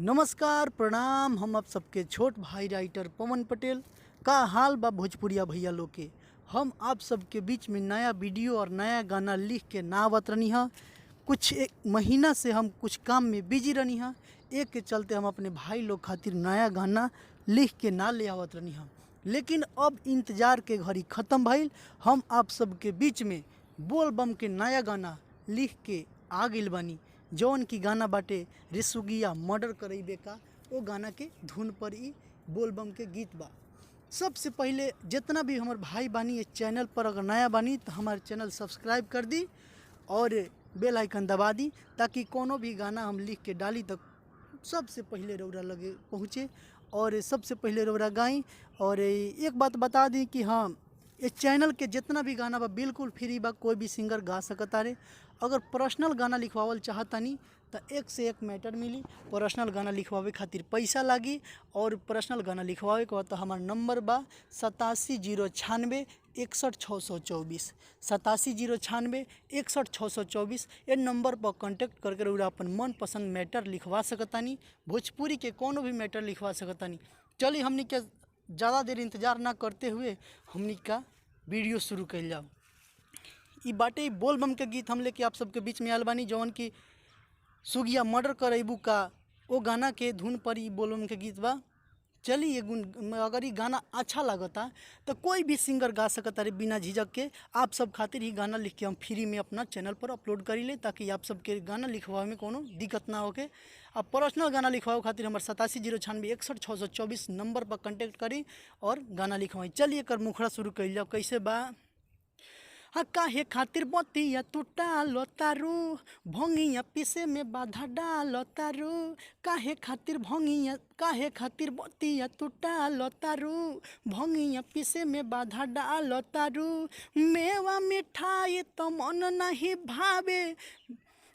नमस्कार प्रणाम। हम आप सबके छोट भाई राइटर पवन पटेल का हाल बा भोजपुरिया भैया लोग के। हम आप सबके बीच में नया वीडियो और नया गाना लिख के ना आवत रहनी है। कुछ एक महीना से हम कुछ काम में बिजी रहनी है, एक के चलते हम अपने भाई लोग खातिर नया गाना लिख के ना ले आवत रहनी है। लेकिन अब इंतज़ार के घड़ी ख़त्म भइल। हम आप सबके बीच में बोल बम के नया गाना लिख के आ गइल बानी, जौन की गाना बाटे रिसुगिया मर्डर करैबे का। वो गाना के धुन पर ही बोलबम के गीत बा। सबसे पहले जितना भी हमारे भाई बानी इस चैनल पर अगर नया बानी तो हमारे चैनल सब्सक्राइब कर दी और बेल आइकन दबा दी, ताकि कोनो भी गाना हम लिख के डाली तक सबसे पहले रौरा लगे पहुँचे और सबसे पहले रौरा गाई। और एक बात बता दी कि हाँ, इस चैनल के जितना भी गाना बा बिल्कुल फ्री बा, कोई भी सिंगर गा सकता रे। अगर पर्सनल गाना लिखवावल चाहतानी तो एक से एक मैटर मिली। पर्सनल गाना लिखवावे खातिर पैसा लागी और पर्सनल गाना लिखवावे के बाद तो हमार नंबर बा 870961 624 870961 624। ये नंबर पर कांटेक्ट करके रउरा अपन मनपसंद मैटर लिखवा सकतानी। भोजपुरी के कोनो भी मैटर लिखवा सकतानी। चलिए हमनी के ज़्यादा देर इंतज़ार ना करते हुए हमनी का वीडियो शुरू कर जाओ। ई बाटे बोल बम के गीत हम लेके आप सबके बीच में आयल बानी, जौन की सुगिया मर्डर करैबू का वो गाना के धुन पर ही बोल बम के गीत बा। चलिए अगर ये गाना अच्छा लगता तो कोई भी सिंगर गा सकता रे बिना झिझक के। आप सब खातिर ही गाना लिख के हम फ्री में अपना चैनल पर अपलोड करी ले, ताकि आप सबके गाना लिखवावे में कोनो दिक्कत ना होके। आप पर्सनल गाना लिखवाओ खातिर हमारे 870961 624 नंबर पर कांटेक्ट करी और गाना लिखवाई। चलिए कर मुखड़ा शुरू कर जाओ। कैसे बा? हाँ, काहे खातिर बतिया तू टालो तारू, भंगिया पीसे में बाधा डालो तारू। काहे खातिर बतिया तू टालो तारू, भंगिया पीसे में बाधा डालो तारू। मेवा मिठाई तो मन नहीं भावे,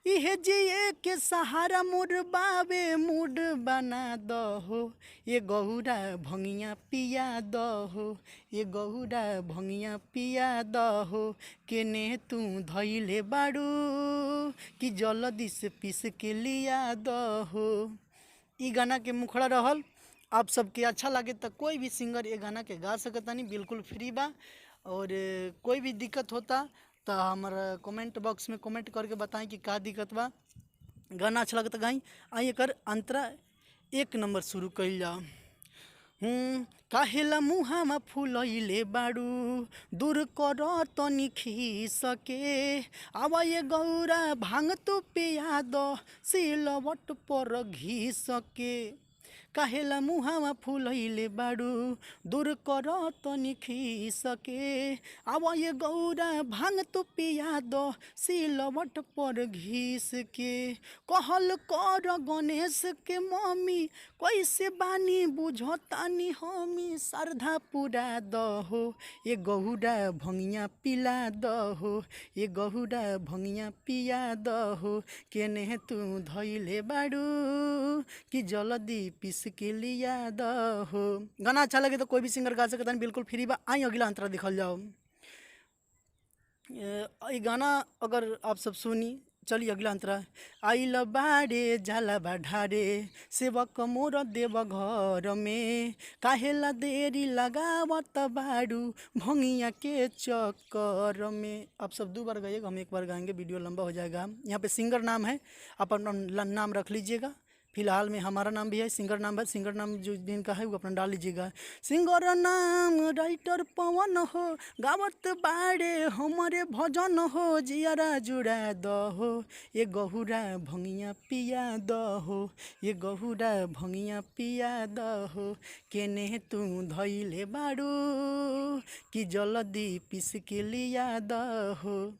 इहे जिए के सहारा मुड बावे। मूड बना दहो ये गहुरा भंगिया पिया दहो, ये गहुरा भंगिया पिया दहो। केने तू धैले बाड़ू कि जल्दी से पीस के लिया दहो। ई गाना के मुखड़ा रहल। आप सबके अच्छा लगे तो कोई भी सिंगर ये गाना के गा सकतानी, बिल्कुल फ्री बा। और कोई भी दिक्कत होता तो हमारा कमेंट बॉक्स में कमेंट करके बताएं कि का दिक्कत बा। गाना अच्छा लगता गाई। आइए कर अंतरा एक नंबर शुरू कइल जाओ। काहेला मुहामा फुलैले बाड़ू, दूर कर तनी खीसके। आवा ये गौरा भांग तो पिया दो, सिलवट पर घिसके। काहेला मुहामा फुलैले बाड़ू, दूर कर तनी खीसके। आवा ये गौरा भांग तो पिया दो, सिलवट पर घिस के। कहल कर गणेश के मम्मी, कैसे बानी बुझतानी हमी। श्रद्धा पूरा दहो ये गहुरा भंगिया पिला दहो, ये गहुरा भंगिया पिया दहो। केने तू धैले बाड़ू कि जल्दी पीस के लिया दहो। गाना अच्छा लगे तो कोई भी सिंगर गा सकता है, बिल्कुल फ्री बा। आई अगला अंतरा दिखल जाओ। ये गाना अगर आप सब सुनी। चलिए अगला अंतरा। आइल बाड़े जाला बाढ़ारे, सेवक मोर देव घर में। काहेला देरी लगावत बाड़ू भंगिया के चक्कर में। आप सब 2 बार गाइएगा, हम 1 बार गाएंगे, वीडियो लंबा हो जाएगा। यहाँ पे सिंगर नाम है, आप अपना नाम रख लीजिएगा। फिलहाल में हमारा नाम भी है, सिंगर नाम है। सिंगर नाम जो दिन का है वो अपना डाल लीजिएगा। सिंगर नाम राइटर पवन हो, गावत बाड़े हमारे भजन हो। जियारा जुड़ा दहो ये गहुरा भंगिया पिया दहो, ये गहुरा भंगिया पिया दहो। केने तू धैले बाड़ू कि जल्दी पीस के लिया दहो।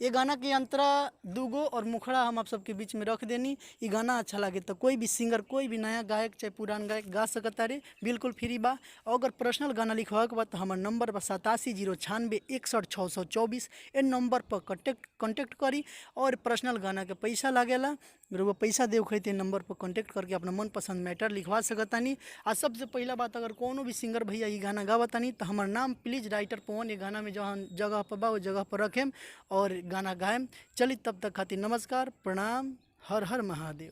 ये गाना के अंतरा 2 गो और मुखड़ा हम आप सबके बीच में रख देनी। ये गाना अच्छा लगे तो कोई भी सिंगर, कोई भी नया गायक चाहे पुरान गायक गा सकता रे, बिल्कुल फ्री बा। अगर पर्सनल गाना लिखवा के बाद तो हमार नंबर बा 870961 624। ये नंबर पर कॉन्टेक्ट करी और पर्सनल गाना के पैसा लागेला। वो पैसा देव खैते नंबर पर कॉन्टेक्ट करके अपना मनपसंद मैटर लिखवा सकतानी। आ सबसे पहला बात, अगर कोनो भी सिंगर भैया ये गाना गावतानी तो हमार नाम प्लीज़ राइटर पवन ये गाना में जहाँ जगह पर बा वो जगह पर रखेम और गाना गाएम। चली तब तक खातिर नमस्कार प्रणाम। हर हर महादेव।